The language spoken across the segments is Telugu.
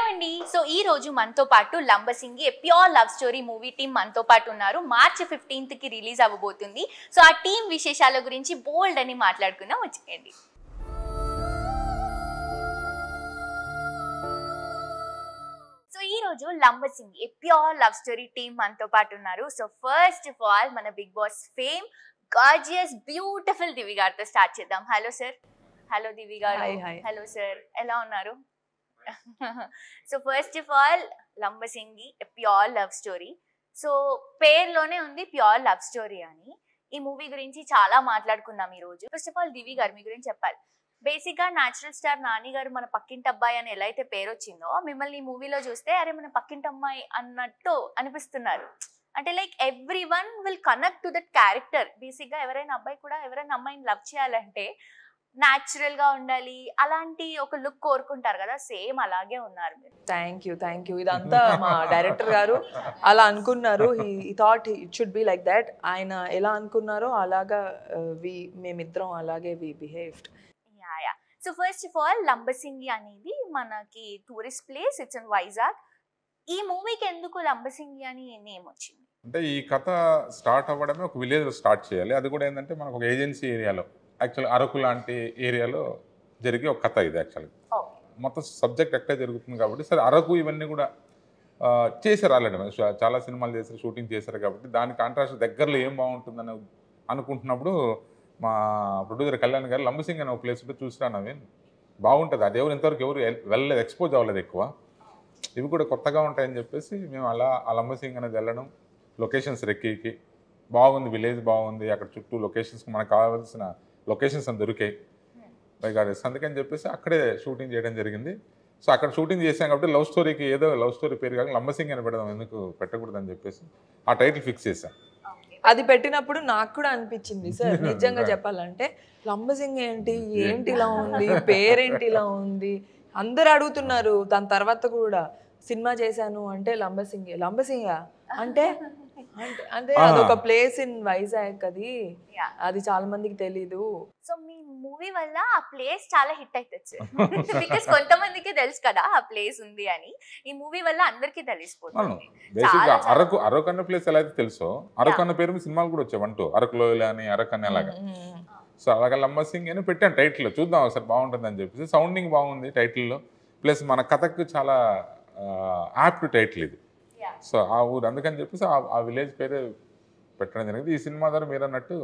అండి. సో ఈ రోజు మనతో పాటు Lambasingi pure love story movie team మనతో పాటు ఉన్నారు. మార్చి 15th కి రిలీజ్ అవ్వబోతుంది. సో ఆ టీం విశేషాల గురించి బోల్డ్ అని మాట్లాడుకుందాం, వచ్చేయండి. సో ఈ రోజు Lambasingi pure love story team మనతో పాటు ఉన్నారు. సో ఫస్ట్ ఆఫ్ ఆల్ మన big boss fame gorgeous beautiful Divi గారితో స్టార్ట్ చేద్దాం. Hello sir. హలో దివి గారు. హలో సార్, ఎలా ఉన్నారు? So first of all Lambasingi pure love story. So పేరులోనే ఉంది ప్యూర్ లవ్ స్టోరీ అని. ఈ మూవీ గురించి చాలా మాట్లాడుకున్నాం ఈ రోజు. ఫస్ట్ ఆఫ్ ఆల్ దివి గారు మీ గురించి చెప్పాలి. బేసిక్ గా న్యాచురల్ స్టార్ నాని గారు మన పక్కింటి అబ్బాయి అని ఎలా అయితే పేరు వచ్చిందో, మిమ్మల్ని ఈ మూవీలో చూస్తే అరే మన పక్కింటి అమ్మాయి అన్నట్టు అనిపిస్తున్నారు. అంటే like every one will connect to that character. Basic గా ఎవరైనా అబ్బాయి కూడా ఎవరైనా అమ్మాయిని లవ్ చేయాలంటే న్యాచురల్ గా ఉండాలి, అలాంటి ఒక లుక్ కోరుకుంటారు కదా, సేమ్ అలాగే ఉన్నారు మీరు. థ్యాంక్ యూ ఇదంతా మా డైరెక్టర్ గారు అలా అనుకున్నారు. He thought it should be like that. ఆయన ఎలా అనుకున్నారో అలాగా మేమిద్దరం అలాగే we behaved. Yeah. So first of all Lambasingi అనేది మనకి tourist place, it's in Vizag. ఈ మూవీకి ఎందుకు లంబసింగి అని నేమ్ వచ్చింది? అంటే ఈ కథ స్టార్ట్ అవ్వడమే ఒక విలేజ్ స్టార్ట్ చేయాలి. అది కూడా ఏంటంటే మనకు ఒక ఏజెన్సీ ఏరియాలో, యాక్చువల్లీ అరకు లాంటి ఏరియాలో జరిగే ఒక కథ ఇది. యాక్చువల్గా మొత్తం సబ్జెక్ట్ ఎక్కడ జరుగుతుంది కాబట్టి సరే అరకు ఇవన్నీ కూడా చేశారు ఆల్రెడీ. చాలా సినిమాలు చేశారు, షూటింగ్ చేశారు కాబట్టి దాని కాంట్రాస్ట్ దగ్గరలో ఏం బాగుంటుందని అనుకుంటున్నప్పుడు మా ప్రొడ్యూసర్ కళ్యాణ్ గారు లంబసింగి అనే ఒక ప్లేస్ ఉంటే చూసినా నవీన్ బాగుంటుంది, అది ఇంతవరకు ఎవరు వెళ్ళలేదు, ఎక్స్పోజ్ అవ్వలేదు ఎక్కువ, ఇవి కూడా కొత్తగా ఉంటాయని చెప్పేసి మేము అలా ఆ లంబసింగి అనేది వెళ్ళడం, లొకేషన్స్ రెక్కి బాగుంది, విలేజ్ బాగుంది, అక్కడ చుట్టూ లొకేషన్స్ మనకు కావాల్సిన లొకేషన్స్ అని దొరికాయి బైగాడేసి, అందుకని చెప్పేసి అక్కడే షూటింగ్ చేయడం జరిగింది. సో అక్కడ షూటింగ్ చేసాం కాబట్టి లవ్ స్టోరీకి ఏదో లవ్ స్టోరీ పేరు కాక లంబసింగి అని పెడదాం, ఎందుకు పెట్టకూడదని చెప్పేసి ఆ టైటిల్ ఫిక్స్ చేశాం. అది పెట్టినప్పుడు నాకు కూడా అనిపించింది సార్, నిజంగా చెప్పాలంటే లంబసింగి ఏంటి ఇలా ఉంది, పేరేంటి ఇలా ఉంది, అందరు అడుగుతున్నారు. దాని తర్వాత కూడా సినిమా చేశాను అంటే లంబసింగా అంటే అంటే అదొక ప్లేస్ ఇన్ వైజాగ్, అది చాలా మందికి తెలీదు. సో మీ మూవీ వల్ల ఆ ప్లేస్ చాలా హిట్ అవుతుంది బికాస్ కొంతమందికి తెలుసు కదా ఆ ప్లేస్ ఉంది అని. ఈ మూవీ వల్ల అందరికీ తెలిసిపోతుంది. బేసిక్గా అరకు అన్న ప్లేస్ ఎలా అయితే తెలుసో, అరకు అన్న పేరు సినిమాలు కూడా వచ్చాయి, అంటూ అరకులో అని అరకు అని అలాగా. సో అలాగే లంబసింగి అని పెట్టాను టైటిల్లో, చూద్దాం ఒకసారి బాగుంటుంది అని చెప్పేసి. సౌండింగ్ బాగుంది టైటిల్లో, ప్లస్ మన కథకు చాలా యాప్ట్ టైటిల్ ఇది. సో ఆ ఊరు, అందుకని చెప్పేసి ఆ విలేజ్ పేరే పెట్టడం జరిగింది. ఈ సినిమా ద్వారా మీరు అన్నట్టు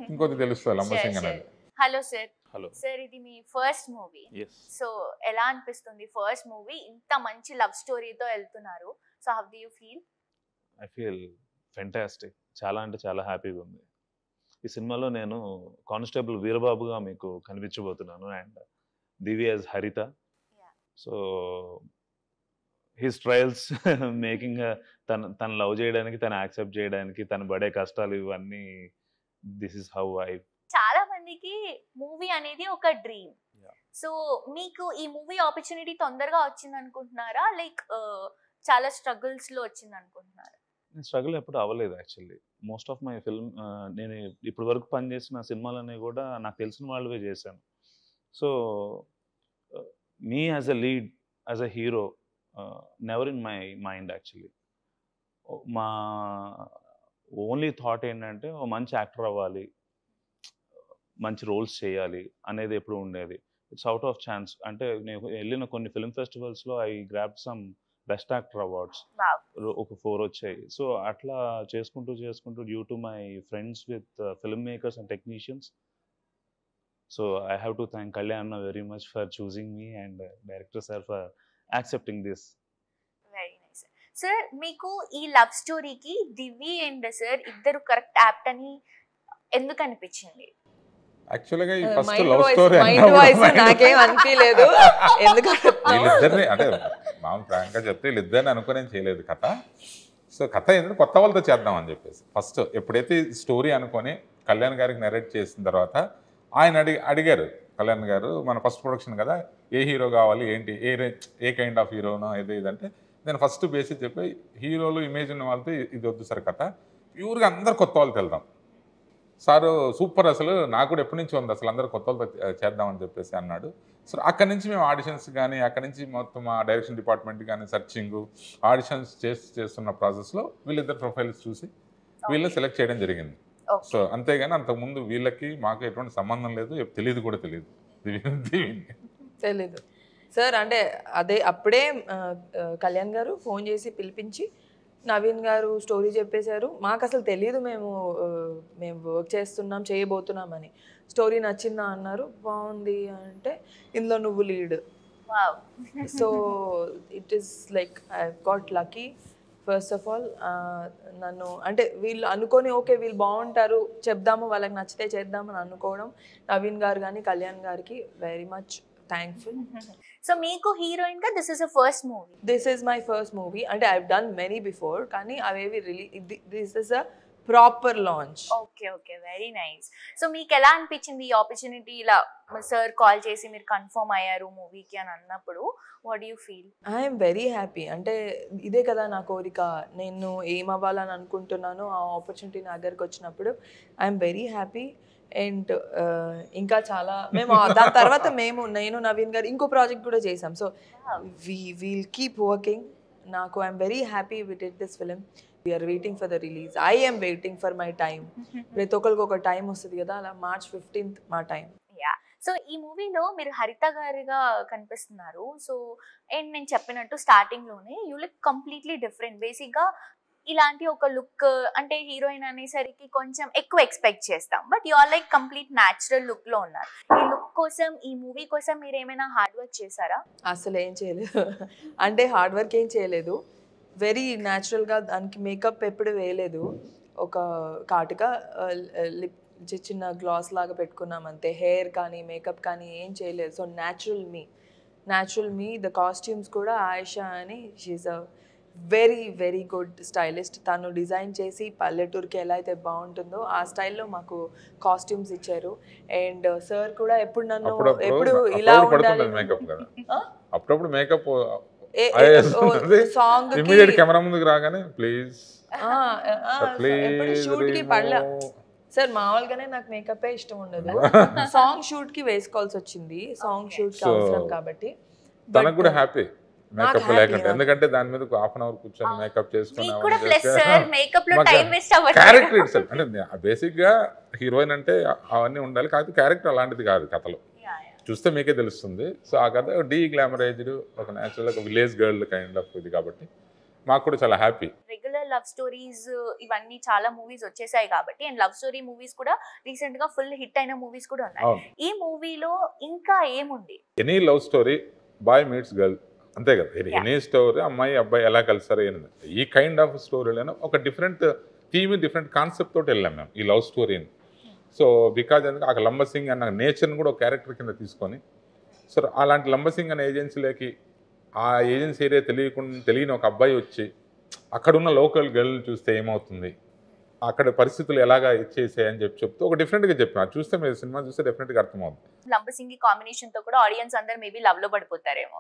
ఇంకొకటి తెలుస్తుంది లంబసింగి అనేది. Hello sir. హలో సార్, ఇది మీ ఫస్ట్ మూవీ. సో ఎలా అనిపిస్తుంది ఫస్ట్ మూవీ ఇంత మంచి లవ్ స్టోరీతో వెళ్తున్నారు? So how do you feel? I feel fantastic, చాలా అంటే చాలా హ్యాపీగా ఉంది. ఈ సినిమాలో నేను కానిస్టేబుల్ వీరబాబుగా మీకు కనిపించబోతున్నాను అండ్ దివి యాజ్ హరిత. సో హిస్ ట్రయల్స్ మేకింగ్ తను లవ్ చేయడానికి, తను యాక్సెప్ట్ చేయడానికి, తను పడే కష్టాలు, ఇవన్నీ దిస్ ఇస్ హౌ ఐ. చాలా మందికి మూవీ అనేది ఒక డ్రీమ్. సో మీకు ఈ మూవీ ఆపర్చునిటీ తొందరగా వచ్చింది అనుకుంటున్నారా, లైక్ చాలా స్ట్రగుల్స్ లో వచ్చింది అనుకుంటున్నారా? స్ట్రగుల్ ఎప్పుడు అవ్వలేదు actually. Most of my film, నేను ఇప్పటి వరకు పనిచేసిన సినిమాలన్నీ కూడా నాకు తెలిసిన వాళ్ళవే చేశాను. So me as a lead, as a hero, never in my mind actually. మా ఓన్లీ థాట్ ఏంటంటే ఓ మంచి యాక్టర్ అవ్వాలి, మంచి రోల్స్ చేయాలి అనేది ఎప్పుడు ఉండేది. It's out of chance. అంటే నేను వెళ్ళిన కొన్ని ఫిల్మ్ ఫెస్టివల్స్లో I grab some best actor awards, ఒక 4 వచ్చాయి. సో అట్లా చేసుకుంటూ due to my friends with film makers and technicians. So I have to thank Kalyan very much for choosing me and director sir for accepting this. Very nice sir. మీకు ఈ లవ్ స్టోరీకి దివి అండ్ సార్ ఇద్దరు కరెక్ట్ యాప్ట్ అని ఎందుకు అనిపించింది? యాక్చువల్గా ఈ ఫస్ట్ లవ్ స్టోరీ నాకేం అనిపించలేదు, ఎందుకంటే వీళ్ళిద్దరిని అంటే మామూలు ప్రాంక్గా చెప్తే వీళ్ళిద్దరిని అనుకుని ఏం చేయలేదు కథ. సో కథ ఏంటంటే కొత్త వాళ్ళతో చేద్దాం అని చెప్పేసి ఫస్ట్ ఎప్పుడైతే స్టోరీ అనుకొని కళ్యాణ్ గారికి నెరేట్ చేసిన తర్వాత ఆయన అడిగారు కళ్యాణ్ గారు, మన ఫస్ట్ ప్రొడక్షన్ కదా, ఏ హీరో కావాలి ఏంటి, ఏ కైండ్ ఆఫ్ హీరోనో ఇదంటే నేను ఫస్ట్ బేసిక్ చెప్పి హీరోలు ఇమేజ్ ఉన్న వాళ్ళతో ఇది వద్దు సార్ కథ, ప్యూర్గా అందరు కొత్త వాళ్ళతో వెళ్దాం. సారు సూపర్, అసలు నాకు కూడా ఎప్పటి నుంచి ఉంది, అసలు అందరూ కొత్త వాళ్ళతో చేద్దామని చెప్పేసి అన్నాడు. సో అక్కడి నుంచి మేము ఆడిషన్స్ కానీ అక్కడి నుంచి మొత్తం ఆ డైరెక్షన్ డిపార్ట్మెంట్ కానీ సర్చింగ్ ఆడిషన్స్ చేస్తున్న ప్రాసెస్లో వీళ్ళిద్దరు ప్రొఫైల్స్ చూసి వీళ్ళని సెలెక్ట్ చేయడం జరిగింది. సో అంతేగాని అంతకుముందు వీళ్ళకి మాకు ఎటువంటి సంబంధం లేదు, తెలియదు కూడా తెలియదు. తెలీదు సార్. అంటే అప్పుడే కళ్యాణ్ గారు ఫోన్ చేసి పిలిపించి నవీన్ గారు స్టోరీ చెప్పేశారు. మాకు అసలు తెలియదు మేము వర్క్ చేస్తున్నాం చేయబోతున్నామని. స్టోరీ నచ్చిందా అన్నారు, బాగుంది అంటే ఇందులో నువ్వు lead. So it is like I got lucky. First of all నన్ను అంటే వీళ్ళు అనుకొని ఓకే వీళ్ళు బాగుంటారు చెప్దాము వాళ్ళకి నచ్చితే చేద్దామని అనుకోవడం నవీన్ గారు కానీ కళ్యాణ్ గారికి వెరీ మచ్ థ్యాంక్ఫుల్. సో మీకు హీరోయిన్ గా this is a first movie? This is my first movie. అంటే ఐ డన్ మెనీ బిఫోర్ కానీ అవేవి this is a proper launch. Okay okay, very nice. So మీకు ఎలా అనిపించింది ఈ ఆపర్చునిటీ? ఇలా సార్ కాల్ చేసి మీరు కన్ఫర్మ్ అయ్యారు మూవీకి అని అన్నప్పుడు what do you feel? I'm very happy. అంటే ఇదే కదా నా కోరిక, నేను ఏం అవ్వాలని అనుకుంటున్నానో ఆ ఆపర్చునిటీ నా దగ్గరకు వచ్చినప్పుడు ఐఎమ్ వెరీ హ్యాపీ. అండ్ ఇంకా చాలా మేము దాని తర్వాత నేను నవీన్ గారు ఇంకో ప్రాజెక్ట్ కూడా చేసాం. So we'll keep working. నాకు I'm very happy with it this film. We are waiting for the release. I am waiting for my time. ప్రతి ఒక్కరికి ఒక టైం వస్తుంది కదా, అలా March 15th మా టైం. సో ఈ మూవీలో మీరు హరిత గారిగా కనిపిస్తున్నారు. సో అండ్ నేను చెప్పినట్టు స్టార్టింగ్ లోనే you look completely different. Basic గా ఇలాంటి ఒక లుక్ అంటే హీరోయిన్ అనేసరికి కొంచెం ఎక్కువ ఎక్స్పెక్ట్ చేస్తాం, but you are like complete natural look లో ఉన్నారు. ఈ లుక్ కోసం ఈ మూవీ కోసం మీరు ఏమైనా హార్డ్ వర్క్ చేశారా? అసలు ఏం చేయలేదు. అంటే హార్డ్ వర్క్ ఏం చేయలేదు. వెరీ న్యాచురల్గా దానికి మేకప్ ఎప్పుడు వేయలేదు. ఒక కాటుగా లిప్ చిన్న గ్లాస్ లాగా పెట్టుకున్నాం అంతే. హెయిర్ కానీ మేకప్ కానీ ఏం చేయలేదు. So natural me. The costumes కూడా ఆయిషా అని, she's a very very good stylist. తను డిజైన్ చేసి పల్లెటూరుకి ఎలా అయితే బాగుంటుందో ఆ స్టైల్లో మాకు కాస్ట్యూమ్స్ ఇచ్చారు. అండ్ సార్ కూడా ఎప్పుడు నన్ను ఎప్పుడు ఇలా ఉండాలి అప్పుడప్పుడు మేకప్ సాంగ్ కెమెరా ముందుకు రాగానే ప్లీజ్ షూట్ కి పడలా సార్. మామూలుగానే నాకు మేకప్ ఇష్టం ఉండదు. సాంగ్ షూట్ కి వేసుకోవాల్సి వచ్చింది. సాంగ్ షూట్ కి అవసరం కాబట్టి తనకు కూడా హ్యాపీ మేకప్ లేకుండా. ఎందుకంటే దాని మీద హాఫ్ అన్ అవర్ కూర్చొని మేకప్ చేసుకున్నాం. క్యారెక్టర్ ఇట్ సెల్ఫ్ అంటే బేసిక్ గా హీరోయిన్ అంటే అవన్నీ ఉండాలి. కాకపోతే క్యారెక్టర్ అలాంటిది కాదు కథలో. చూస్తే మీకే తెలుస్తుంది. సో ఆ కథ డీ గ్లామరైజ్డ్, ఒక న్యాచురల్ ఒక విలేజ్ గర్ల్ కైండ్ ఆఫ్ ఇది కాబట్టి మాకు కూడా చాలా హ్యాపీ. రెగ్యులర్ లవ్ స్టోరీస్ ఇవన్నీ చాలా మూవీస్ వచ్చేసాయి కాబట్టి, అండ్ లవ్ స్టోరీ మూవీస్ కూడా రీసెంట్ గా ఫుల్ హిట్ అయిన మూవీస్ కూడా ఉన్నాయి. ఈ మూవీలో ఇంకా ఏముంది? Any love story boy meets girl అంతే కదా. ఎనీ స్టోరీ అమ్మాయి అబ్బాయి ఎలా కలిసారు ఏంది, ఈ కైండ్ ఆఫ్ స్టోరీలో ఒక డిఫరెంట్ థీమ్ డిఫరెంట్ కాన్సెప్ట్ తోటి వెళ్ళాం మేము ఈ లవ్ స్టోరీని. సో బికాజ్ ఎందుకంటే ఆ లంబసింగ్ అన్న నేచర్ని కూడా ఒక క్యారెక్టర్ కింద తీసుకొని, సో అలాంటి లంబసింగ్ అనే ఏజెన్సీలోకి ఆ ఏజెన్సీ ఏరియా తెలియని ఒక అబ్బాయి వచ్చి అక్కడున్న లోకల్ గర్ల్ చూస్తే ఏమవుతుంది, అక్కడ పరిస్థితులు ఎలాగా ఇచ్చేసాయని చెప్తూ ఒక డిఫరెంట్గా చెప్పాను. చూస్తే మీరు సినిమా చూస్తే డెఫినెట్గా అర్థమవుతుంది. లంబసింగి కాంబినేషన్ తో కూడా ఆడియన్స్ అందరూ మేబీ లవ్ లో పడిపోతారేమో.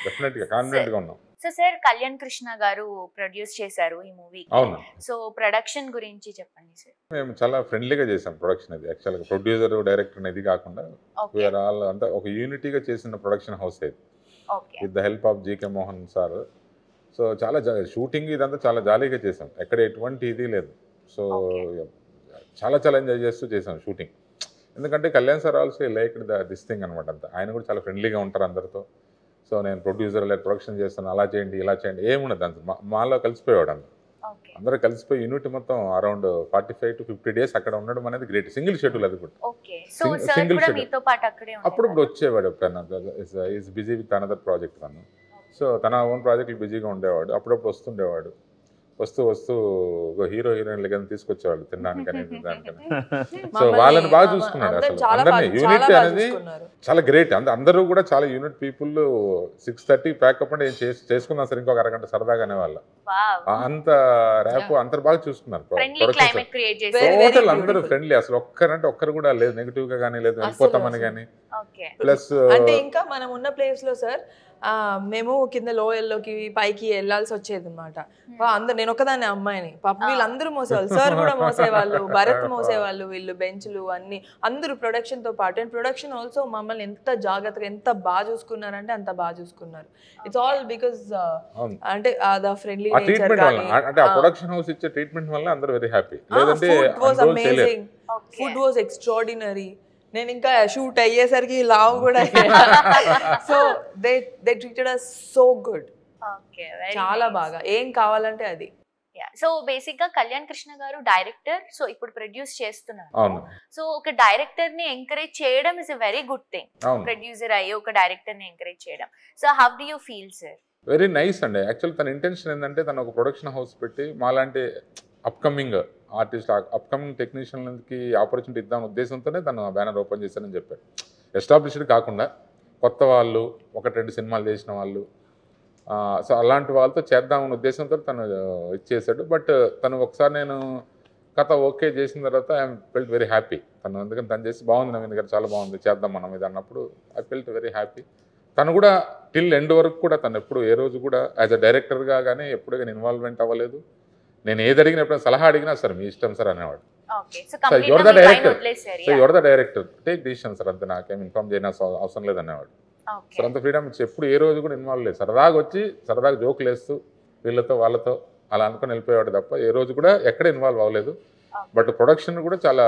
డెఫినెట్గా కాన్ఫిడెంట్ గా ఉన్నాం. సో సార్ కళ్యాణ్ కృష్ణ గారు ప్రొడ్యూస్ చేశారు ఈ మూవీ. అవును. సో ప్రొడక్షన్ గురించి చెప్పండి సార్. మేము చాలా ఫ్రెండ్లీగా చేసాం ప్రొడక్షన్. అది యాక్చువల్గా ప్రొడ్యూసర్ డైరెక్టర్ అనేది కాకుండా వీఆర్ ఆల్ అంతా ఒక యూనిటీగా చేసిన ప్రొడక్షన్ హౌస్ అది, with the help of GK Mohan sir. So చాలా షూటింగ్ ఇదంతా చాలా జాలీగా చేసాం, ఎక్కడ ఎటువంటి ఇది లేదు. సో చాలా చాలా ఎంజాయ్ చేస్తూ చేసాం షూటింగ్. ఎందుకంటే Kalyan sir also like this thing అనమాట. అంతా ఆయన కూడా చాలా ఫ్రెండ్లీగా ఉంటారు అందరితో. సో నేను ప్రొడ్యూసర్ లేదు ప్రొడక్షన్ చేస్తాను, అలా చేయండి ఇలా చేయండి ఏమున్నది అంత మాలో కలిసిపోయాడు. అందరూ కలిసిపోయి యూనిట్ మొత్తం అరౌండ్ 45 to 50 days అక్కడ ఉండడం అనేది గ్రేట్. సింగిల్ షెడ్యూల్ అది కూడా. Single schedule. అప్పుడప్పుడు వచ్చేవాడు is busy with another project తను. సో తన ఓన్ ప్రాజెక్టులు బిజీగా ఉండేవాడు. అప్పుడప్పుడు వస్తుండేవాడు. వస్తూ హీరో హీరోయిన్లు కానీ తీసుకొచ్చేవాళ్ళు తినడానికని దానికని. సో వాళ్ళని బాగా చూసుకున్నాడు. అసలు అందరినీ యూనిట్ అనేది చాలా గ్రేట్. అందరూ కూడా చాలా యూనిట్ పీపుల్. 6:30 ప్యాకప్ అంటే ఏం చేసుకున్నాం సార్ ఇంకొక అరగంట సరదాగానే వాళ్ళ అంత ర్యాప్ అంత బాగా చూసుకున్నారు. టోటల్ అందరూ ఫ్రెండ్లీ. అసలు ఒక్కరంటే ఒక్కరు కూడా లేదు నెగిటివ్ గా కానీ లేదు వెళ్ళిపోతామని కానీ. ప్లస్ అంటే ఇంకా మనం ఉన్న ప్లేస్ లో సార్ మేము కింద లోయల్లోకి పైకి వెళ్ళాల్సి వచ్చేది అనమాట. అందరు, నేను ఒక్కదాన్ని అమ్మాయిని, పాప వీళ్ళందరూ మోసేవాళ్ళు, సార్ కూడా మోసేవాళ్ళు, భరత్ మోసేవాళ్ళు, వీళ్ళు బెంచ్లు అన్ని అందరూ ప్రొడక్షన్తో పాటు. అండ్ ప్రొడక్షన్ ఆల్సో మమ్మల్ని ఎంత జాగ్రత్తగా ఎంత బాగా చూసుకున్నారంటే అంత బాగా చూసుకున్నారు. ఇట్స్ ఆల్ బికాస్ అంటే ద ఫ్రెండ్లీ నేచర్ కానీ అంటే ఆ ప్రొడక్షన్ హౌస్ ఇచ్చే ట్రీట్మెంట్ వల్ల అందరూ వెరీ హ్యాపీ. లేదంటే food was amazing, food was extraordinary. నేను ఇంకా షూట్ అయ్యేసరికి లావు కూడా so they treated us so good, చాలా బాగా. ఏం కావాలంటే అది. సో బేసిక్ గా కళ్యాణ్ కృష్ణ గారు డైరెక్టర్, సో ఇప్పుడు ప్రొడ్యూస్ చేస్తున్నారు. సో ఒక డైరెక్టర్ ని ఎంకరేజ్ చేయడం is a very good thing. Producer అయ్యి ఒక డైరెక్టర్ ని ఎంకరేజ్ చేయడం. So how do you feel sir? Very nice అండి. యాక్చువల్ తన ఇంటెన్షన్ ఏంటంటే తను ఒక ప్రొడక్షన్ హౌస్ పెట్టి మాలాంటి అప్కమింగ్ ఆర్టిస్ట్, అప్కమింగ్ టెక్నీషియన్కి ఆపర్చునిటీ ఇద్దామని ఉద్దేశంతోనే తను బ్యానర్ ఓపెన్ చేశానని చెప్పాడు. ఎస్టాబ్లిష్డ్ కాకుండా కొత్త వాళ్ళు, 1-2 సినిమాలు చేసిన వాళ్ళు, సో అలాంటి వాళ్ళతో చేద్దామనే ఉద్దేశంతో తను ఇచ్చేసాడు. బట్ తను ఒకసారి నేను కథ ఓకే చేసిన తర్వాత ఐ ఫెల్ట్ వెరీ హ్యాపీ. తను అందుకని తను చేసి బాగుంది నవీన్ గారు, చాలా బాగుంది, చేద్దాం మనం ఇది అన్నప్పుడు ఐ ఫెల్ట్ వెరీ హ్యాపీ. తను కూడా టిల్ ఎండ్ వరకు కూడా తను ఎప్పుడు ఏ రోజు కూడా యాజ్ అ డైరెక్టర్గా కానీ ఎప్పుడు కానీ ఇన్వాల్వ్మెంట్ అవ్వలేదు. నేను ఏది అడిగిన ఎప్పుడైనా సలహా అడిగినా సార్ మీ ఇష్టం సార్ అనేవాడు. Sir your the director, so your the director, take decision sir, అంతే, నాకేం ఇన్ఫార్మ్ చేయని అవసరం లేదనేవాడు. సార్ అంత ఫ్రీడమ్ ఇచ్చి ఎప్పుడు ఏ రోజు కూడా ఇన్వాల్వ్ లేదు. సరదాగా వచ్చి సరదాగా జోకులు వేస్తూ వీళ్ళతో వాళ్ళతో అలా అనుకుని వెళ్ళిపోయేవాడు తప్ప ఏ రోజు కూడా ఎక్కడ ఇన్వాల్వ్ అవ్వలేదు. బట్ ప్రొడక్షన్ కూడా చాలా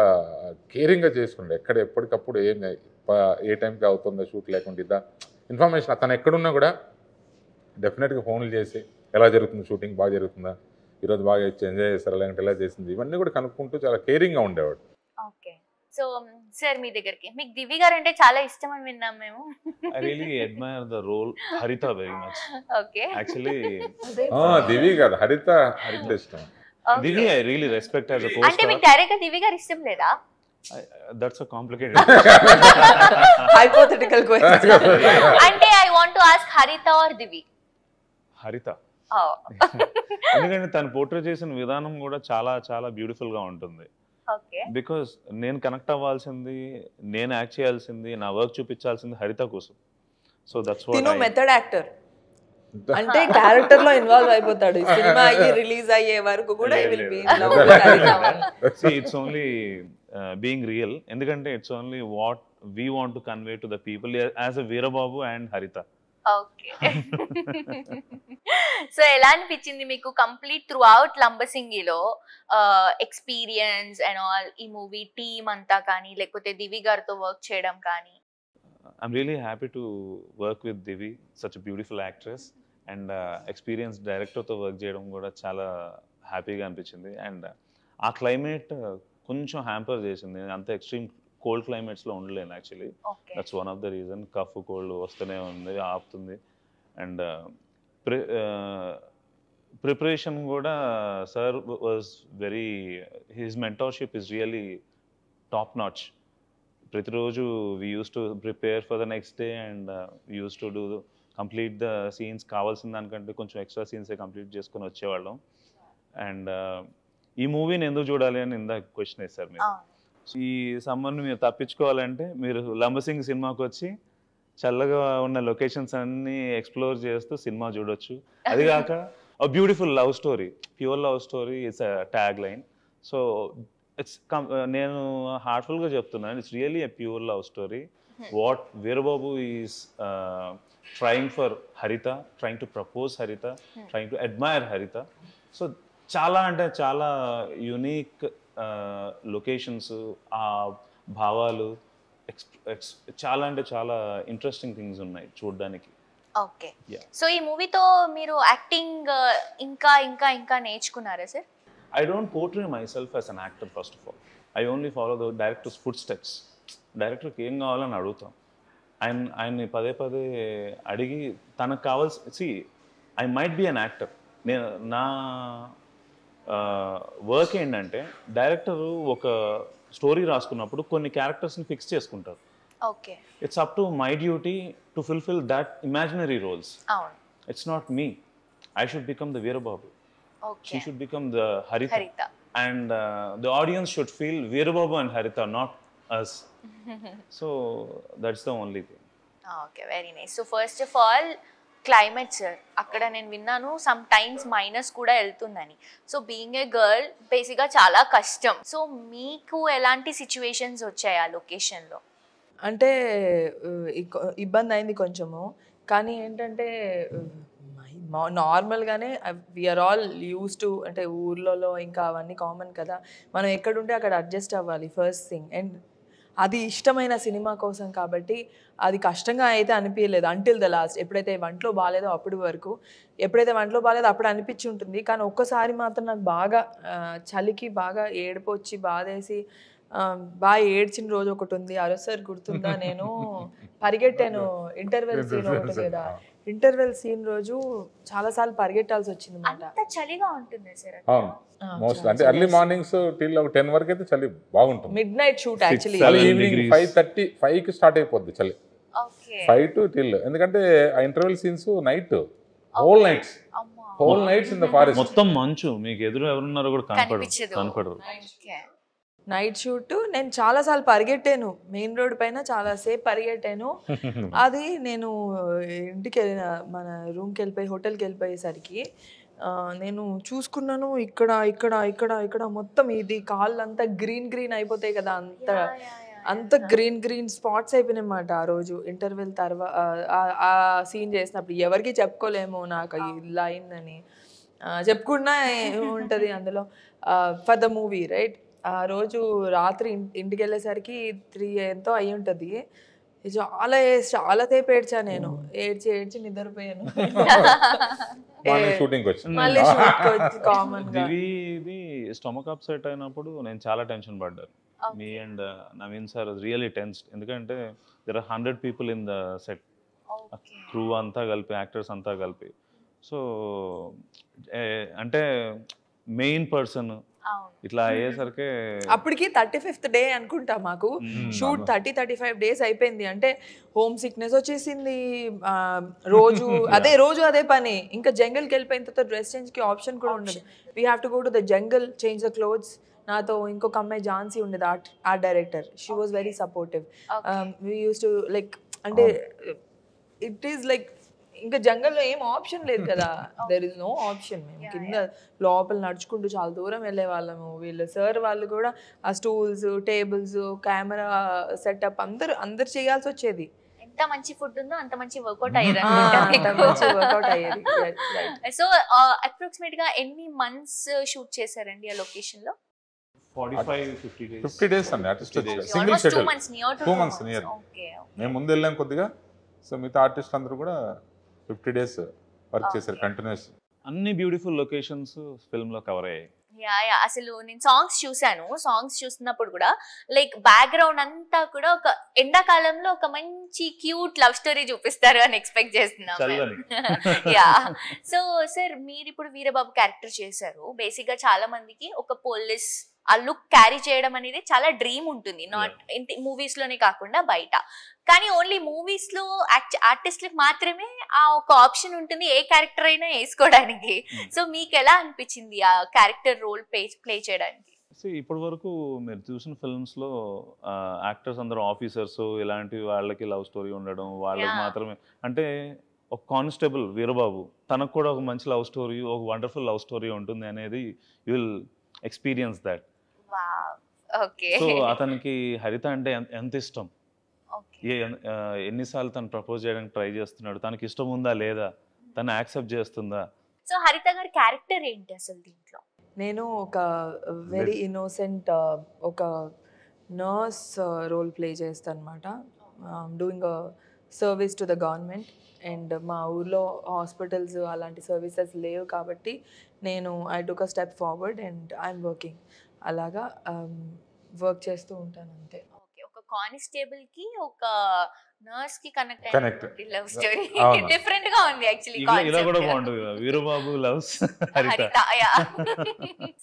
కేరింగ్గా చేసుకుండే. ఎక్కడ ఎప్పటికప్పుడు ఏ టైంకి అవుతుందో షూట్ లేకుండా ఇద్దా ఇన్ఫర్మేషన్. అతను ఎక్కడున్నా కూడా డెఫినెట్గా ఫోన్లు చేసి ఎలా జరుగుతుంది షూటింగ్, బాగా జరుగుతుందా, ఈరోజు బాగా ఎంజాయ్ చేస్తారా, లేదంటే ఎలా చేసింది, ఇవన్నీ కూడా కనుక్కుంటూ చాలా కేరింగ్గా ఉండేవాడు. ఓకే. సో సార్ మీ దగ్గరికి మీకు దివి గారు అంటే చాలా ఇష్టం అని విన్నాం మేము. I really admire the role Haritha very much. Okay. Actually, దివి కాదు, హరిత ఇష్టం. Divi I really respect as a co-star. అంటే మీకు డైరెక్ట్ గా దివి గారు ఇష్టం లేదా? That's a complicated hypothetical question. అంటే I want to ask Haritha or Divi. Haritha. ఎందుకంటే తను పోర్ట్రే చేసిన విధానం కూడా చాలా చాలా బ్యూటిఫుల్ గా ఉంటుంది. బికాస్ నేను కనెక్ట్ అవ్వాల్సింది, నేను యాక్ట్ చేయాల్సింది, నా వర్క్ చూపించాల్సింది హరిత కోసం. So that's what. Method actor అంటే క్యారెక్టర్ లో ఇన్వాల్వ్ అయిపోతాడు. సినిమా అయ్యి రిలీజ్ అయ్యే వరకు కూడా ఇట్స్ ఓన్లీ బీయింగ్ రియల్. ఎందుకంటే it's only what we want to convey to the people as a Veerababu and Haritha. Okay. So ఎలా అనిపించింది మీకు కంప్లీట్ త్రూ అవుట్ లంబసింగిలో ఎక్స్పీరియన్స్ అండ్ ఆల్, ఈ మూవీ టీమ్ అంతా కానీ లేకపోతే దివి గారితో వర్క్ చేయడం కానీ? I'm really happy to work with Divi, such beautiful actress. And experience డైరెక్టర్తో వర్క్ చేయడం కూడా చాలా హ్యాపీగా అనిపించింది. అండ్ ఆ క్లైమేట్ కొంచెం హ్యాంపర్ చేసింది. అంత ఎక్స్ట్రీమ్ కోల్డ్ క్లైమేట్స్లో ఉండలేను actually. That's one of the reason. Cough cold వస్తూనే ఉంది, ఆపుతుంది. అండ్ ప్రిపరేషన్ కూడా sir was very, his mentorship is really top notch. ప్రతిరోజు we use to prepare for the next day and we use to do complete the scenes. కావాల్సిన దానికంటే కొంచెం ఎక్స్ట్రా సీన్సే కంప్లీట్ చేసుకొని వచ్చేవాళ్ళం. అండ్ ఈ మూవీని ఎందుకు చూడాలి అని ఇందాక క్వశ్చన్ వేశారు మీరు. ఈ సమ్మర్ని మీరు తప్పించుకోవాలంటే మీరు లంబసింగ్ సినిమాకి వచ్చి చల్లగా ఉన్న లొకేషన్స్ అన్నీ ఎక్స్ప్లోర్ చేస్తూ సినిమా చూడొచ్చు. అది కాక beautiful love story, pure love story it's tag line. So it's నేను హార్ట్ఫుల్గా చెప్తున్నాను, it's really a pure love story. What Veerababu is trying for హరిత, ట్రయింగ్ టు ప్రపోజ్ హరిత, ట్రయింగ్ టు అడ్మైర్ హరిత. సో చాలా అంటే చాలా యునీక్ లొకేషన్స్, ఆ భావాలు, చాలా అంటే చాలా ఇంట్రెస్టింగ్ థింగ్స్ ఉన్నాయి చూడడానికి. ఓకే. సో ఈ మూవీతో మీరు యాక్టింగ్ ఇంకా ఇంకా ఇంకా నేర్చుకున్నారా sir? I don't portray myself as an actor first of all. I only follow the director's footsteps. డైరెక్టర్కి ఏం కావాలని అడుగుతాం. ఆయన్ని పదే పదే అడిగి తనకు కావాల్సి I might be an actor. నేను నా వర్క్ ఏంటంటే డైరెక్టరు ఒక స్టోరీ రాసుకున్నప్పుడు కొన్ని క్యారెక్టర్స్ని ఫిక్స్ చేసుకుంటారు. Okay. It's up to my duty to fulfill that imaginary roles. It's not me. I should become the Veerababu. She should become the Haritha. And the audience should feel Veerababu and Haritha, not us. So that's the only thing. Okay, very nice. So first of all, climate sir అక్కడ నేను విన్నాను సమ్ టైమ్స్ మైనస్ కూడా వెళ్తుందని. సో బీయింగ్ ఏ గర్ల్ బేసిక్గా చాలా కష్టం. సో మీకు ఎలాంటి సిచ్యువేషన్స్ వచ్చాయి ఆ లొకేషన్లో? అంటే ఇబ్బంది అయింది కొంచెము, కానీ ఏంటంటే నార్మల్గానే వీఆర్ ఆల్ యూస్ టు, అంటే ఊర్లలో ఇంకా అవన్నీ కామన్ కదా, మనం ఎక్కడుంటే అక్కడ అడ్జస్ట్ అవ్వాలి ఫస్ట్ థింగ్. అండ్ అది ఇష్టమైన సినిమా కోసం కాబట్టి అది కష్టంగా అయితే అనిపించలేదు అంటిల్ ద లాస్ట్. ఎప్పుడైతే వంటలో బాగాలేదో అప్పుడు వరకు, ఎప్పుడైతే వంటలో బాగాలేదో అప్పుడు అనిపించి ఉంటుంది. కానీ ఒక్కసారి మాత్రం నాకు బాగా చలికి బాగా ఏడుపు వచ్చి బాధేసి బాగా ఏడ్చిన రోజు ఒకటి ఉంది. అరొసారి గుర్తుందా, నేను పరిగెట్టాను ఇంటర్వెల్ సీన్ ఒకటి కదా, ఇంటర్వెల్ సీన్ రోజు చాలాసార్లు పరిగెట్టాల్సి వచ్చింది అన్నమాట. చలిగా ఉంటుంది సార్ మోస్ట్ అంటే ఎర్లీ మార్నింగ్స్ టిల్ 10 వరకు అయితే చలి బాగుంటుంది. Midnight shoot actually evening 5:30 start అయిపోద్ది చలి, 5 to till. ఎందుకంటే ఆ interval scenes night, whole nights in the forest, మొత్తం మంచు, మీకు ఎదురు ఎవరున్నారో కూడా కనపడరు. Night shoot. నేను చాలాసార్లు పరిగెట్టాను మెయిన్ రోడ్ పైన, చాలాసేపు పరిగెట్టాను. అది నేను ఇంటికి వెళ్ళిన మన రూమ్కి వెళ్ళిపోయి హోటల్కి వెళ్ళిపోయేసరికి నేను చూసుకున్నాను ఇక్కడ ఇక్కడ ఇక్కడ ఇక్కడ మొత్తం ఇది కాళ్ళు అంతా గ్రీన్ అయిపోతాయి కదా, అంత గ్రీన్ స్పాట్స్ అయిపోయినాయి అన్నమాట ఆ రోజు ఇంటర్వెల్ తర్వాత. ఆ సీన్ చేసినప్పుడు ఎవరికి చెప్పుకోలేము నాకు ఇలా అయిందని, చెప్పుకున్నా ఏముంటుంది అందులో ఫర్ ద మూవీ రైట్. ఆ రోజు రాత్రి ఇంటికి వెళ్ళేసరికి 3 ఎంతో అయి ఉంటుంది. చాలా సేపు ఏడ్చా నేను, ఏడ్చి నిద్రపోయాను. మళ్ళీ కామన్ గా ఇది స్టమక్ అప్సెట్ అయినప్పుడు నేను చాలా టెన్షన్ పడ్డాను. Me and Naveen sir really tensed, ఎందుకంటే there are 100 people in the set, crew అంతా కలిపి, యాక్టర్స్ అంతా కలిపి. సో అంటే మెయిన్ పర్సన్ ఇట్లా అయ్యేసరికి అప్పటికి 35th డే అనుకుంటా మాకు షూట్. 35 days అయిపోయింది. అంటే హోమ్ సిక్నెస్ వచ్చేసింది రోజు అదే పని. ఇంకా జంగల్కి వెళ్ళిపోయిన తర్వాత డ్రెస్ చేంజ్కి ఆప్షన్ కూడా ఉండదు. We have to go to the jungle, change the clothes. నాతో ఇంకొక అమ్మాయి ఝాన్సీ ఉండేది, art director. She was very supportive. We use to like, అంటే ఇట్ ఈస్ లైక్ ఇంకా జంగల్లో ఏం ఆప్షన్ లేదు కదా, దెర్ ఇస్ నో ఆప్షన్. మేము కింద లోపల నడుచుకుంటూ చాలా దూరం వెళ్ళే వాళ్ళము. వీళ్ళు సార్ వాళ్ళు కూడా ఆ స్టూల్స్, టేబుల్స్, కెమెరా సెటప్ అందరు చేయాల్సి వచ్చేది. ఎంత మంచి ఫుడ్ ఉందో అంత మంచి వర్కౌట్ అయ్యేది. సో అప్రాక్సిమేట్ గా ఎన్ని మంత్స్ షూట్ చేశారండి ఆ లొకేషన్ లో? 50 days అండి. Single schedule 2 months near. మేము ముందు వెళ్ళాం కొద్దిగా. సో మిగతా ఆర్టిస్ట్ అందరూ కూడా 50 days వర్క్ చేశారు కంటిన్యూస్. అన్ని బ్యూటిఫుల్ లొకేషన్స్ ఫిల్మ్ లో కవర్ అయ్యాయి. అసలు నేను సాంగ్స్ చూసాను. సాంగ్స్ చూస్తున్నప్పుడు కూడా లైక్ బ్యాక్గ్రౌండ్ అంతా కూడా ఒక ఎండాకాలంలో ఒక మంచి క్యూట్ లవ్ స్టోరీ చూపిస్తారు అని ఎక్స్పెక్ట్ చేస్తున్నాను. సో సార్ మీరు ఇప్పుడు వీరబాబు క్యారెక్టర్ చేశారు. బేసిక్ గా చాలా మందికి ఒక పోలీస్ ఆ లుక్ క్యారీ చేయడం అనేది చాలా డ్రీమ్ ఉంటుంది, నాట్ మూవీస్ లోనే కాకుండా బయట. కానీ ఓన్లీ మూవీస్ లో ఆర్టిస్ట్లకు మాత్రమే ఆ ఒక ఆప్షన్ ఉంటుంది, ఏ క్యారెక్టర్ అయినా వేసుకోవడానికి. సో మీకు ఎలా అనిపించింది ఆ క్యారెక్టర్ రోల్ ప్లే చేయడానికి? ఇప్పటి వరకు మీరు చూసిన ఫిల్మ్స్ లో యాక్టర్స్ అందరూ ఆఫీసర్స్, ఇలాంటి వాళ్ళకి లవ్ స్టోరీ ఉండడం, వాళ్ళకి మాత్రమే. అంటే ఒక కానిస్టేబుల్ వీరబాబు, తనకు కూడా ఒక మంచి లవ్ స్టోరీ, ఒక వండర్ఫుల్ లవ్ స్టోరీ ఉంటుంది అనేది you will experience that. So అతనికి హరిత అంటే ఎంత ఇష్టం, ఎన్నిసార్లు తను ప్రపోజ్ చేయడానికి ట్రై చేస్తున్నాడు, తనకి ఇష్టం ఉందా లేదా, తను యాక్సెప్ట్ చేస్తుందా. సో హరిత గారి క్యారెక్టర్ ఏంటి అసలు దీంట్లో? నేను ఒక వెరీ ఇన్నోసెంట్ ఒక నర్స్ రోల్ ప్లే చేస్తాను అనమాట. Doing service to the government. And మా ఊర్లో హాస్పిటల్స్ అలాంటి సర్వీసెస్ లేవు కాబట్టి నేను I took a step forward and I'm working. అలాగా వర్క్ చేస్తూ ఉంటాను అంతే. ఒక కానిస్టేబుల్ కి ఒక నర్స్ కి కనెక్ట్ లవ్ స్టోరీ డిఫరెంట్ గా ఉంది యాక్చువల్లీ. ఇలా కూడా బాగుంటుంది వీరబాబు లవ్స్ హరిత.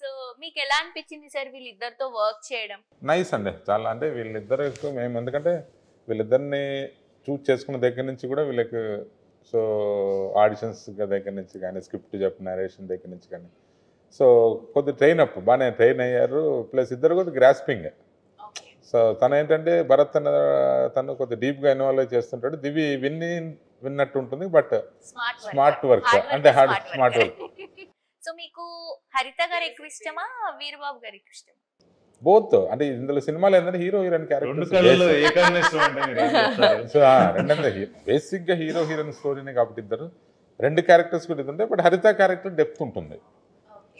సో మీకు ఎలా అనిపించింది సార్ వీళ్ళిద్దరితో వర్క్ చేయడం? నైస్ అండి చాలా. అంటే వీళ్ళిద్దరు మేము ఎందుకంటే వీళ్ళిద్దరిని చూస్ చేసుకున్న దగ్గర నుంచి కూడా వీళ్ళకి సో ఆడిషన్స్ దగ్గర నుంచి కానీ, స్క్రిప్ట్ చెప్పిన నరేషన్ దగ్గర నుంచి కానీ, సో కొద్దిగా ట్రైన్ అప్ బాగానే ట్రైన్ అయ్యారు. ప్లస్ ఇద్దరు కొద్దిగా గ్రాస్పింగ్. సో తను ఏంటంటే భరత్ తను కొద్దిగా డీప్గా ఇన్వాల్వ్ చేస్తుంటాడు. దివి విన్నట్టు ఉంటుంది, బట్ స్మార్ట్ స్మార్ట్ వర్క్ అంటే హార్డ్ స్మార్ట్ వర్క్. సో మీకు హరిత గారు ఎక్కువ ఇష్టమా, వీరబాబు గారు ఎక్కువ ఇష్టమా? బోత్. అంటే ఇందులో సినిమాలు ఏంటంటే హీరో హీరోయిన్ రెండు కళ్ళలో ఏకాన్ని ఇష్టం అంటే మీరు ఏం చెప్తారు? సో రెండంటే బేసిక్ గా హీరో హీరోయిన్ స్టోరీనే కాబట్టి ఇద్దరు రెండు క్యారెక్టర్స్ కూడా ఇది ఉంటాయి. బట్ హరిత క్యారెక్టర్ డెప్త్ ఉంటుంది.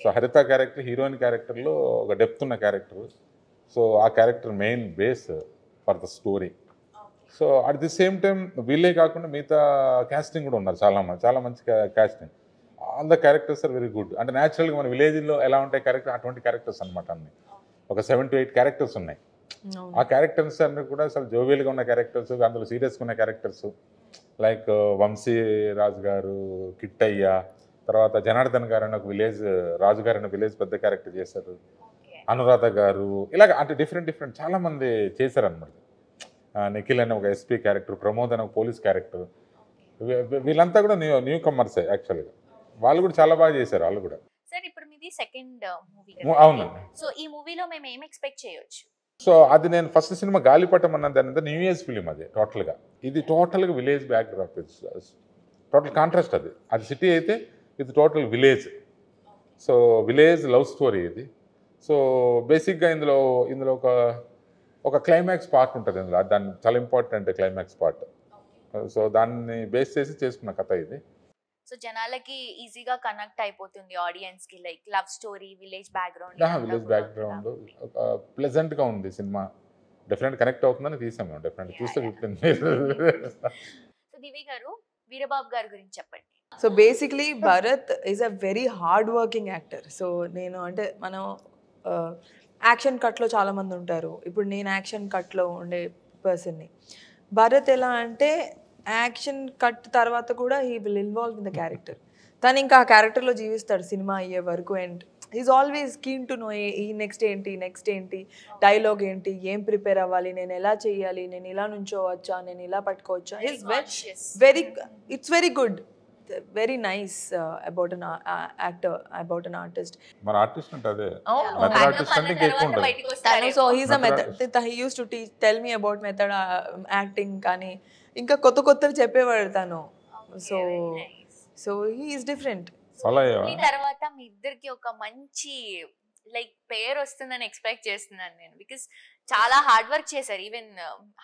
సో హరిత క్యారెక్టర్ హీరోయిన్ క్యారెక్టర్లో ఒక డెప్త్ ఉన్న క్యారెక్టర్. సో ఆ character main base for the story. So at the same time వీళ్ళే కాకుండా మిగతా క్యాస్టింగ్ కూడా ఉన్నారు చాలా మంచి casting. All the characters are very good. అంటే న్యాచురల్గా మన విలేజ్లో ఎలా ఉంటాయి క్యారెక్టర్ అటువంటి క్యారెక్టర్స్ అనమాట. అన్ని ఒక 7 to 8 క్యారెక్టర్స్ ఉన్నాయి. ఆ క్యారెక్టర్స్ అన్ని కూడా అసలు జోవియల్గా ఉన్న క్యారెక్టర్స్, అందులో సీరియస్గా ఉన్న క్యారెక్టర్స్ లైక్ వంశీ రాజు గారు, కిట్టయ్య, తర్వాత జనార్దన్ గారు అని ఒక విలేజ్ రాజు గారు అనే విలేజ్ పెద్ద క్యారెక్టర్ చేశారు, అనురాధ గారు, ఇలాగ అంటే డిఫరెంట్ చాలా మంది చేశారనమాట. నిఖిల్ అనే ఒక ఎస్పీ క్యారెక్టర్, ప్రమోద్ అనే ఒక పోలీస్ క్యారెక్టర్, వీళ్ళంతా కూడా న్యూ కమర్సే యాక్చువల్గా. వాళ్ళు కూడా చాలా బాగా చేశారు వాళ్ళు కూడా. సార్ ఇప్పుడు మీది సెకండ్ మూవీ. అవును. సో ఈ మూవీలో మేము ఏం ఎక్స్పెక్ట్ చేయొచ్చు? సో అది నేను ఫస్ట్ సినిమా గాలిపటం అన్నది అనేది న్యూ ఇయర్స్ ఫిలిం. అది టోటల్గా ఇది టోటల్గా village back drop. Total contrast. అది సిటీ అయితే ఇది total village. So village love story ఇది. సో బేసిక్గా ఇందులో ఒక క్లైమాక్స్ పార్ట్ ఉంటుంది ఇందులో. దాన్ని చాలా ఇంపార్టెంట్ క్లైమాక్స్ పార్ట్. సో దాన్ని బేస్ చేసి చేసుకున్న కథ ఇది. సో జనాలకి ఈజీగా కనెక్ట్ అయిపోతుంది ఆడియన్స్ కి, like love story, village background. Village background ప్లెజెంట్గా ఉంది సినిమా. డెఫినెట్ కనెక్ట్ అవుతుందని తీసాం మేము. డెఫినెట్ చూస్తే 15 సో దివి గారు, వీరబాబు గారి గురించి చెప్పండి. So basically Bharat is a very hard working actor. So నేను అంటే మనం యాక్షన్ కట్లో చాలామంది ఉంటారు. ఇప్పుడు నేను యాక్షన్ కట్లో ఉండే పర్సన్ని. భరత్ ఎలా అంటే యాక్షన్ కట్ తర్వాత కూడా he will involve in the character. తను ఇంకా ఆ క్యారెక్టర్లో జీవిస్తాడు సినిమా అయ్యే వరకు. And is always keen to know ఈ నెక్స్ట్ ఏంటి, డైలాగ్ ఏంటి, ఏం ప్రిపేర్ అవ్వాలి, నేను ఎలా చేయాలి, నేను ఇలా నుంచోవచ్చా, నేను ఇలా పట్టుకోవచ్చా. Is very it's very good, very nice about an actor, about an artist. మన ఆర్టిస్ట్ అంటే అదే మెథడ్ ఆర్టిస్ట్ అంటే ఎక్కువ ఉంటుంది. So he's a method. He use to tell me about method acting కానీ ఇంకా కొత్తవి చెప్పేవాడు తను. So he is different. ఈ తర్వాత మీ ఇద్దరికి ఒక మంచి లైక్ పేరు వస్తుందని ఎక్స్పెక్ట్ చేస్తున్నాను నేను. బికాస్ చాలా హార్డ్ వర్క్ చేశారు. ఈవెన్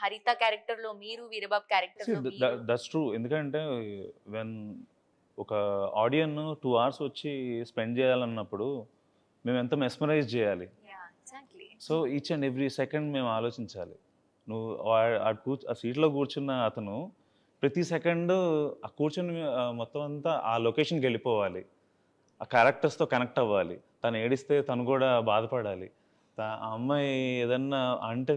హరిత క్యారెక్టర్ లో మీరు, వీరబాబు క్యారెక్టర్ లో మీరు. That's true. ఎందుకంటే వెన్ ఒక ఆడియన్ 2 hours వచ్చి స్పెండ్ చేయాలన్నప్పుడు మేము ఎంత మెస్మరైజ్ చేయాలి. So each and every second మేము ఆలోచించాలి. నువ్వు ఆ సీట్లో కూర్చున్న అతను ప్రతి సెకండ్ ఆ కూర్చుని మొత్తం అంతా ఆ లొకేషన్కి వెళ్ళిపోవాలి, ఆ క్యారెక్టర్స్తో కనెక్ట్ అవ్వాలి. తను ఏడిస్తే తను కూడా బాధపడాలి. ఆ అమ్మాయి ఏదన్నా అంటే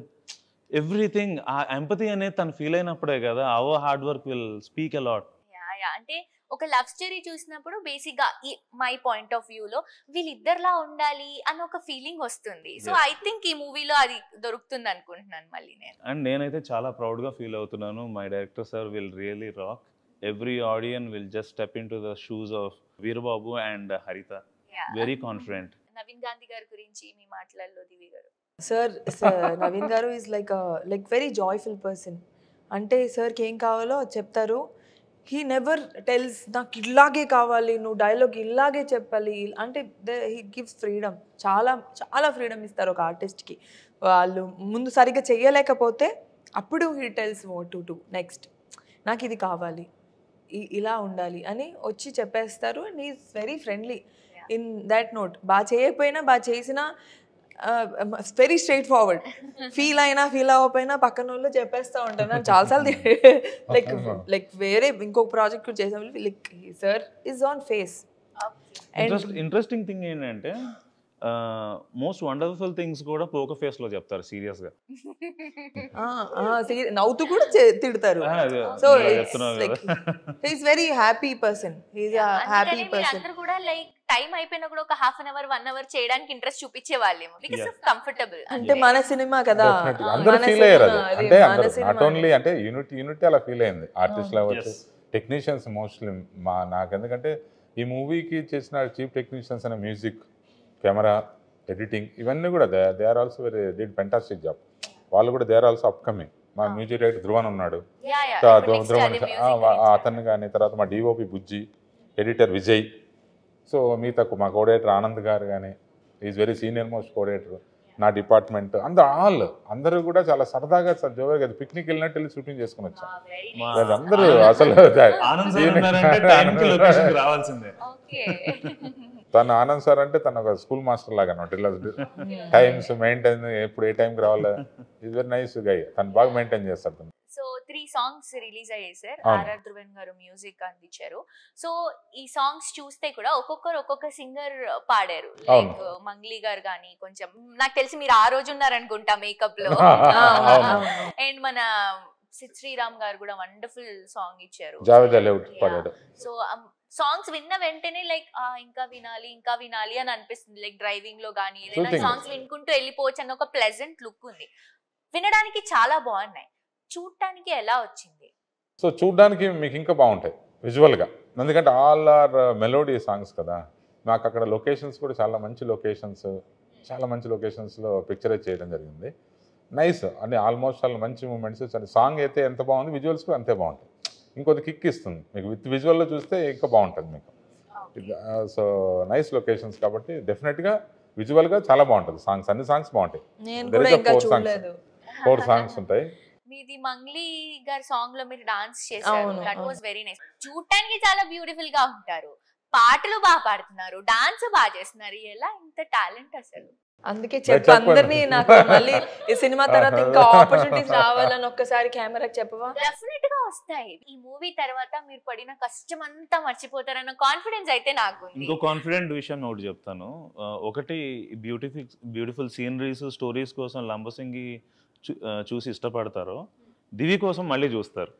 ఎవ్రీథింగ్ ఆ ఎంపతి అనేది తను ఫీల్ అయినప్పుడే కదా hour hard work will speak a lot. అంటే ఒక లవ్ స్టోరీ చూసినప్పుడు బేసిక్ గా మై పాయింట్ ఆఫ్ వ్యూ లో వీళ్ళిద్దరిలా ఉండాలి అని ఒక ఫీలింగ్ వస్తుంది. సో ఐ థింక్ ఈ మూవీలో అది దొరుకుతుంది అనుకుంటున్నాను మళ్ళీ నేను. అండ్ నేనైతే చాలా ప్రౌడ్ గా ఫీల్ అవుతున్నాను. My director sir will really rock. Every audience will just step into the shoes of Veerababu and Haritha. Very confident. Naveen Gandhi గారి గురించి మీ మాటలలో దివి గారు. సార్ నవీన్ గారు is like very joyful person. అంటే సార్కి ఏం కావాలో చెప్తారు. హీ నెవర్ టెల్స్ నాకు ఇలాగే కావాలి, నువ్వు డైలాగ్ ఇలాగే చెప్పాలి అంటే. హీ గివ్స్ ఫ్రీడమ్, చాలా ఫ్రీడమ్ ఇస్తారు ఒక ఆర్టిస్ట్కి. వాళ్ళు ముందు సరిగ్గా చెయ్యలేకపోతే అప్పుడు he tells what to do next, నాకు ఇది కావాలి, ఇలా ఉండాలి అని వచ్చి చెప్పేస్తారు. And is very friendly in that note. బాగా చేయకపోయినా బాగా చేసినా వెరీ స్ట్రైట్ ఫార్వర్డ్. ఫీల్ అవ్వకపోయినా పక్కన వాళ్ళు చెప్పేస్తూ ఉంటాను. చాలాసార్లు లైక్ వేరే ఇంకొక ప్రాజెక్ట్ చేసాం, like sir is on face. Interesting thing ఏంటంటే మోస్ట్ వండర్ఫుల్ థింగ్స్ కూడా పోకర్ ఫేస్ లో చెప్తారు సీరియస్ గా. నవ్వుతూ కూడా తిడతారు. So is very happy person. Is a happy person. అందరూ కూడా లైక్ టైం అయిపోయినా కూడా ఒక ½ hour 1 hour చేయడానికి ఇంట్రెస్ట్ చూపించే వాళ్ళేమో బికాస్ ఆఫ్ కంఫర్టబుల్. అంటే మన సినిమా కదా, అందరూ ఫీల్ అయ్యారు. అంటే నాట్ ఓన్లీ అంటే యూనిటీ అలా ఫీల్ అయింది. ఆర్టిస్ట్ అవ్వచ్చు, టెక్నీషియన్స్ మోస్ట్లీ నాకు. ఎందుకంటే ఈ మూవీకి చేసిన చీఫ్ టెక్నీషియన్స్ అనే మ్యూజిక్, కెమెరా, ఎడిటింగ్ ఇవన్నీ కూడా they are also did fantastic job. వాళ్ళు కూడా దే ఆర్ ఆల్సో అప్కమింగ్. మా మ్యూజిక్ డైరెక్టర్ ధ్రువన్ ఉన్నాడు, ధ్రువన్ అతన్ని కానీ, తర్వాత మా DOP Bujji, editor Vijay, so మిగతా మా కోఆర్డినేటర్ ఆనంద్ గారు కానీ, is very senior most coordinator, నా డిపార్ట్మెంట్ అందరూ కూడా చాలా సరదాగా జోరుగా పిక్నిక్ వెళ్ళినట్టు వెళ్ళి షూటింగ్ చేసుకుని వచ్చాం. అందరూ అసలు తన ఆనంద్ సార్ అంటే తన ఒక స్కూల్ మాస్టర్ లాగా అనమాట. ఇలా టైమ్స్ మెయింటైన్, ఎప్పుడు ఏ టైంకి రావాలో, ఈజ్ వెరీ నైస్ గై, తను బాగా మెయింటైన్ చేస్తారు తను. సో 3 సాంగ్స్ రిలీజ్ అయ్యాయి సార్, ఆర్ఆర్ ధ్రువన్ గారు మ్యూజిక్ అందించారు. సో ఈ సాంగ్స్ చూస్తే కూడా ఒక్కొక్క సింగర్ పాడారు, లైక్ మంగ్లీ గారు కానీ, కొంచెం నాకు తెలిసి మీరు ఆ రోజు ఉన్నారనుకుంటా మేకప్ లో, అండ్ మన సిద్ శ్రీరామ్ గారు కూడా వండర్ఫుల్ సాంగ్ ఇచ్చారు. సో సాంగ్స్ విన్న వెంటనే లైక్ ఇంకా వినాలి అని అనిపిస్తుంది. లైక్ డ్రైవింగ్ లో కానీ ఏదైనా సాంగ్స్ వినుకుంటూ వెళ్ళిపోవచ్చు అన్న ఒక ప్లెజెంట్ లుక్ ఉంది. వినడానికి చాలా బాగున్నాయి, చూడటానికి ఎలా వచ్చింది? సో చూడడానికి మీకు ఇంకా బాగుంటాయి విజువల్గా, ఎందుకంటే ఆల్ ఆర్ మెలోడీ సాంగ్స్ కదా. మాకు అక్కడ లొకేషన్స్ కూడా చాలా మంచి లొకేషన్స్లో పిక్చరైజ్ చేయడం జరిగింది. నైస్ అంటే ఆల్మోస్ట్ చాలా మంచి మూమెంట్స్. సాంగ్ అయితే ఎంత బాగుంది, విజువల్స్ కూడా అంతే బాగుంటాయి. ఇంకొద్ది కిక్ ఇస్తుంది మీకు, విత్ విజువల్లో చూస్తే ఇంకా బాగుంటుంది మీకు. సో నైస్ లొకేషన్స్ కాబట్టి డెఫినెట్గా విజువల్గా చాలా బాగుంటుంది. సాంగ్స్ అన్ని సాంగ్స్ బాగుంటాయి. 4 సాంగ్స్ ఉంటాయి. మీది మంగ్లీ గారి సాంగ్ లో మీరు డాన్స్ చేశారు, దట్ వాస్ వెరీ నైస్. చూడటానికి చాలా బ్యూటిఫుల్ గా ఉంటారు, పాటలు బాగా పాడుతున్నారు, డాన్స్ బాగా చేస్తున్నారు. ఎలా ఇంత టాలెంట్ అసలు? అందుకే అందరినీ నాకు మళ్ళీ ఈ సినిమా తర్వాత ఇంకా ఆపర్చునిటీస్ రావాలని ఒక్కసారి కెమెరాకి చెప్పవా? డెఫినెట్ గా వస్తాయి. ఈ మూవీ తర్వాత మీరు పడిన కష్టం అంతా మర్చిపోతారన్న కాన్ఫిడెన్స్ అయితే నాకు. ఇంకో కాన్ఫిడెంట్ విషయం నోట్ చెప్తాను. ఒకటి బ్యూటిఫుల్ సీనరీస్, స్టోరీస్ కోసం లంబసింగి చూసి ఇష్టపడతారో, దివి కోసం మళ్ళీ చూస్తారు.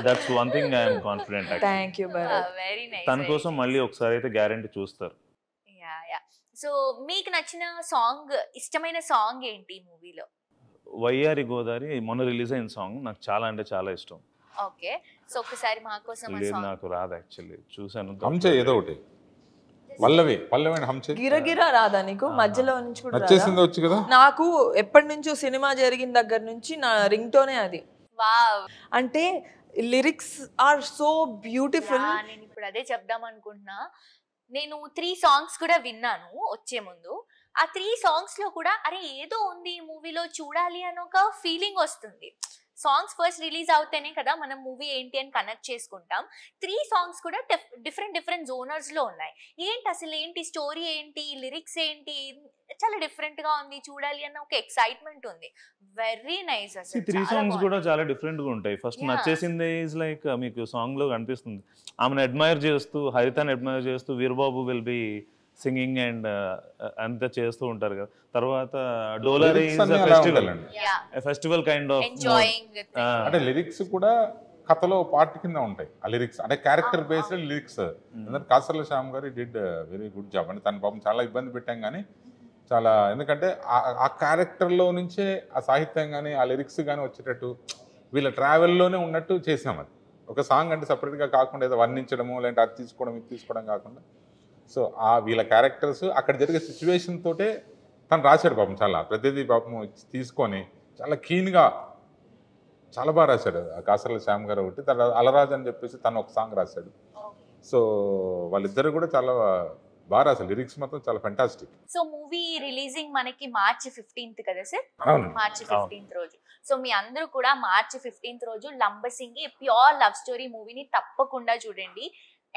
That's one thing I am confident. Thank you Bharat. Very nice. తన కోసం మళ్ళీ ఒకసారి అయితే గ్యారెంటీ చూస్తారు. సో మీకు నచ్చిన సాంగ్, ఇష్టమైన సాంగ్ ఏంటి ఈ మూవీలో? వయ్యారి గోదావరి మొన్న రిలీజ్ అయిన సాంగ్ నాకు చాలా అంటే చాలా ఇష్టం. ఓకే, సో ఒకసారి మా కోసం ఆ సాంగ్. నాకు రాదు యాక్చువల్లీ, చూసాను. హంసే ఏదో ఒకటి పల్లవి హంసే. గిరగిరా రాదా నీకు? మధ్యలో నుంచి కూడా వచ్చేసింది వచ్చు కదా. నాకు ఎప్పటి నుంచో సినిమా జరిగిన దగ్గర నుంచి నా రింగ్ టోనే అది. వావ్, అంటే లిరిక్స్ ఆర్ సో బ్యూటిఫుల్. నేను ఇప్పుడు అదే చెప్దాం అనుకుంటున్నా. నేను 3 సాంగ్స్ కూడా విన్నాను వచ్చే ముందు. ఆ 3 సాంగ్స్ లో కూడా అరే ఏదో ఉంది ఈ మూవీలో, చూడాలి అని ఒక ఫీలింగ్ వస్తుంది. సాంగ్స్ ఫస్ట్ రిలీజ్ అవుతేనే కదా మనం మూవీ ఏంటి అని కనెక్ట్ చేసుకుంటాం. 3 సాంగ్స్ కూడా డిఫరెంట్ జోనర్స్ లో ఉన్నాయి. ఏంటి అసలు, ఏంటి స్టోరీ, ఏంటి లిరిక్స్, ఏంటి చాలా డిఫరెంట్ గా ఉంది, చూడాలి అన్న ఒక ఎక్సైట్మెంట్ ఉంది. Very nice. అసలు 3 సాంగ్స్ కూడా చాలా డిఫరెంట్ గా ఉంటాయి. ఫస్ట్ నచ్చేసింది ఇస్ లైక్ మీకు సాంగ్ లో కనిపిస్తుంది ఆమెను అడ్మైర్ చేస్తూ, హరితని అడ్మైర్ చేస్తూ Veerababu will be singing and అంతా చేస్తూ ఉంటారు కదా. తర్వాత డోలరీ ఫెస్టివల్ కైండ్ ఆఫ్ అంటే లిరిక్స్ కూడా కథలో పార్ట్ కింద ఉంటాయి. ఆ లిరిక్స్ అంటే క్యారెక్టర్ బేస్డ్ లిరిక్స్. ఎందుకంటే కాసర్ల శ్యామ్ గారు డిడ్ వెరీ గుడ్ జాబ్. అంటే తన పాపం చాలా ఇబ్బంది పెట్టాం కానీ చాలా, ఎందుకంటే ఆ క్యారెక్టర్లో నుంచే ఆ సాహిత్యం కానీ ఆ లిరిక్స్ కానీ వచ్చేటట్టు వీళ్ళ ట్రావెల్లోనే ఉన్నట్టు చేసాం. అది ఒక సాంగ్ అంటే సపరేట్గా కాకుండా ఏదో వర్ణించడము లేదంటే అది తీసుకోవడం ఇది తీసుకోవడం కాకుండా, సో ఆ వీళ్ళ క్యారెక్టర్స్ అక్కడ జరిగే సిచ్యువేషన్ తోటే తను రాశాడు పాపం. చాలా ప్రతిదీ పాపం తీసుకొని చాలా కీన్గా చాలా బాగా రాశాడు కాసర్ల శ్యామ్ గారు. ఒకటి తర్వాత అలరాజ్ అని చెప్పేసి తను ఒక సాంగ్ రాశాడు. సో వాళ్ళిద్దరు కూడా చాలా బాగా రాశారు. లిరిక్స్ మాత్రం చాలా ఫెంటాస్టిక్. సో మూవీ రిలీజింగ్ మనకి March 15th కదా సార్? March 15th రోజు. సో మీ అందరూ కూడా March 15th రోజు లంబసింగి ప్యూర్ లవ్ స్టోరీ మూవీని తప్పకుండా చూడండి.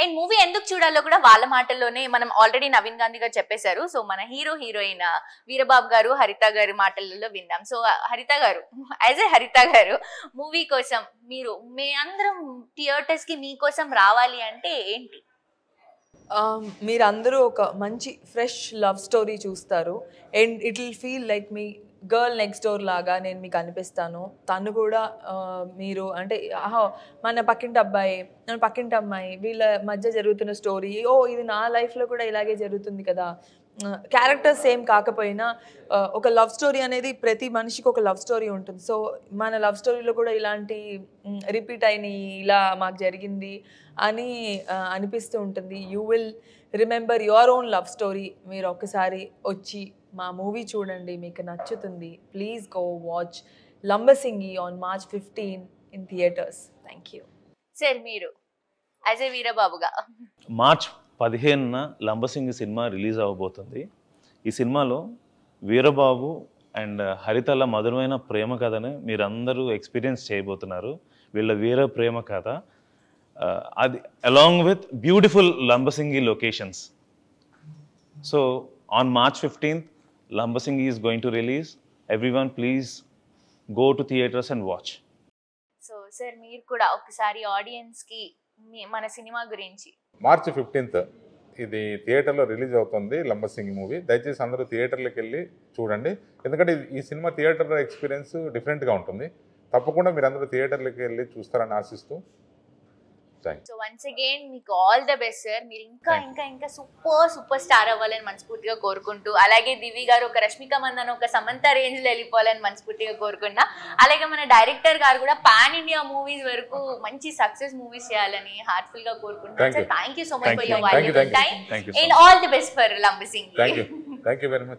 అండ్ మూవీ ఎందుకు చూడాలో కూడా వాళ్ళ మాటల్లోనే మనం ఆల్రెడీ నవీన్ గాంధీ గారు చెప్పేశారు. సో మన హీరోయిన్ వీరబాబు గారు, హరిత గారి మాటలలో విందాం. సో హరిత గారు, యాజ్ ఏ హరిత గారు, మూవీ కోసం మీ అందరం థియేటర్స్ కి మీకోసం రావాలి అంటే ఏంటి? మీరందరూ ఒక మంచి ఫ్రెష్ లవ్ స్టోరీ చూస్తారు. And it will feel like me girl next door లాగా నేను మీకు అనిపిస్తాను. తను కూడా మీరు అంటే మన పక్కింటి అబ్బాయి, మన పక్కింటి అమ్మాయి, వీళ్ళ మధ్య జరుగుతున్న స్టోరీ, ఇది నా లైఫ్లో కూడా ఇలాగే జరుగుతుంది కదా. క్యారెక్టర్స్ సేమ్ కాకపోయినా ఒక లవ్ స్టోరీ అనేది ప్రతి మనిషికి ఒక లవ్ స్టోరీ ఉంటుంది. సో మన లవ్ స్టోరీలో కూడా ఇలాంటి రిపీట్ అయినాయి, ఇలా మాకు జరిగింది అని అనిపిస్తూ ఉంటుంది. You will remember your own love story. మీరు ఒక్కసారి వచ్చి మా మూవీ చూడండి, మీకు నచ్చుతుంది. Please go watch Lambasingi on March 15 in theaters. Thank you. Sir మీరు యాజ్ ఎ వీరబాబుగా మార్చ్ 15న లంబసింగి సినిమా రిలీజ్ అవ్వబోతుంది. ఈ సినిమాలో వీరబాబు అండ్ హరితల మధురమైన ప్రేమ కథని మీరందరూ ఎక్స్పీరియన్స్ చేయబోతున్నారు. వీళ్ళ వీర ప్రేమ కథ, అది along with beautiful Lambasingi locations. So on March 15th, Lambasingi is going to release. Everyone please go to theaters and watch. So sir మీరు కూడా ఒకసారి ఆడియన్స్ కి మన సినిమా గురించి. మార్చి 15th ఇది థియేటర్లో రిలీజ్ అవుతుంది లంబసింగి మూవీ. దయచేసి అందరూ థియేటర్లకు వెళ్ళి చూడండి, ఎందుకంటే ఈ సినిమా థియేటర్ ఎక్స్పీరియన్స్ డిఫరెంట్గా ఉంటుంది. తప్పకుండా మీరు అందరూ థియేటర్లకు వెళ్ళి చూస్తారని ఆశిస్తూ సో వన్స్ అగైన్ మీకు ఆల్ ద బెస్ట్ సార్. మీరు ఇంకా ఇంకా ఇంకా సూపర్ స్టార్ అవ్వాలని మనస్ఫూర్తిగా కోరుకుంటూ, అలాగే దివి గారు ఒక రష్మిక మందన ఒక సమంత రేంజ్ లో వెళ్ళిపోవాలని మనస్ఫూర్తిగా కోరుకున్నా, అలాగే మన డైరెక్టర్ గారు కూడా పాన్ ఇండియా మూవీస్ వరకు మంచి సక్సెస్ మూవీస్ చేయాలని హార్ట్ఫుల్ గా కోరుకుంటున్నాను sir. Thank you so much for your valuable time and all the best for Lambasingi. Thank you very much.